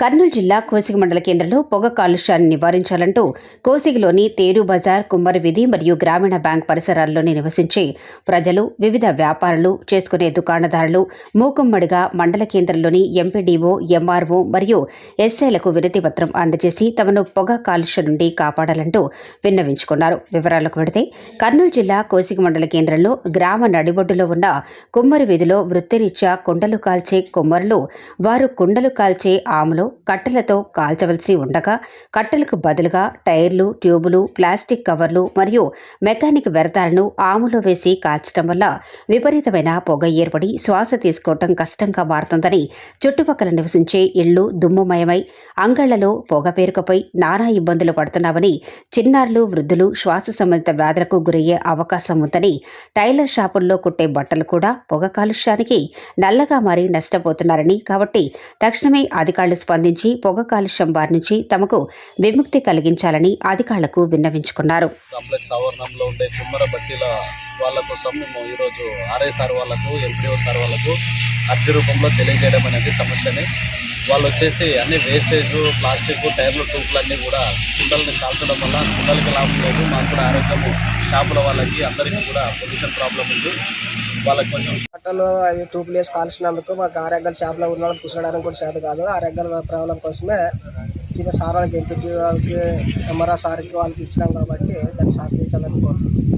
కర్నూలు జిల్లా కోసిగి మండల కేంద్రంలో పొగ కాలుష్యాన్ని నివారించాలంటూ కోసిగిలోని తేరు బజార్, కుమ్మరి వీధి మరియు గ్రామీణ బ్యాంక్ పరిసరాల్లోని నివసించే ప్రజలు, వివిధ వ్యాపారులు చేసుకునే దుకాణదారులు మూకుమ్మడిగా మండల కేంద్రంలోని ఎంపీడీఓ, ఎంఆర్ఓ మరియు ఎస్ఐలకు వినతి పత్రం అందజేసి తమను పొగ కాలుష్యం నుండి కాపాడాలంటూ విన్నవించుకున్నారు. వివరాలకు వెడితే కర్నూలు జిల్లా కోసిగి మండల కేంద్రంలో గ్రామ నడిబొడ్డులో ఉన్న కుమ్మరి వీధిలో వృత్తిరీత్యా కుండలు కాల్చే కుమ్మరులు వారు కుండలు కాల్చే ఆములో కట్టెలతో కాల్చవలసి ఉండగా కట్టెలకు బదులుగా టైర్లు, ట్యూబులు, ప్లాస్టిక్ కవర్లు మరియు మెకానిక్ వ్యర్థాలను ఆములో వేసి కాల్చడం వల్ల విపరీతమైన పొగ ఏర్పడి శ్వాస తీసుకోవటం కష్టంగా మారుతుందని, చుట్టుపక్కల నివసించే ఇళ్లు దుమ్ముమయమై అంగళ్లలో పొగ పేరుకుపోయి నానా ఇబ్బందులు పడుతున్నామని, చిన్నారులు, వృద్ధులు శ్వాస సంబంధిత వ్యాధులకు గురయ్యే అవకాశం ఉందని, టైలర్ షాపుల్లో కుట్టే బట్టలు కూడా పొగ కాలుష్యానికి నల్లగా మారి నష్టపోతున్నారని, కాబట్టి తక్షణమే అధికారులు స్పందించి పొగ కాలుష్యం బారి నుంచి తమకు విముక్తి కలిగించాలని అధికారులకు విన్నవించుకున్నారు. కాంప్లెక్స్ ఆవరణంలో ఉండే కుమ్మర బట్టీల వాళ్ళ కోసం మేము ఈరోజు ఆర్ఐ సార్ వాళ్ళకు, ఎంపీఓ సార్ వాళ్ళకు అర్జీ రూపంలో తెలియజేయడం అనేది సమస్యని. వాళ్ళు వచ్చేసి అన్ని వేస్టేజ్, ప్లాస్టిక్, టైర్లు, ట్యూబ్లన్నీ కూడా కుండల్ని కాల్చడం వల్ల కుండలకి లాభం లేదు, మాకు కూడా ఆరోగ్యము, షాపుల వాళ్ళకి అందరికీ కూడా పొల్యూషన్ ప్రాబ్లం ఉంది. వాళ్ళకి కొంచెం బట్టలు అవి ట్యూబ్లు వేసి కాల్చినందుకు మాకు ఆరోగ్యాల షాప్లో ఉన్న వాళ్ళకి కూర్చోడానికి కూడా చేత కాదు. ఆరోగ్యాల ప్రాబ్లం కోసమే చిన్న సార్ వాళ్ళకి, ఎంపీటీ వాళ్ళకి, ఎంఆర్ఆర్ సార్కి వాళ్ళకి ఇచ్చినాం కాబట్టి దాన్ని సాధించాలని కోరుతున్నాం.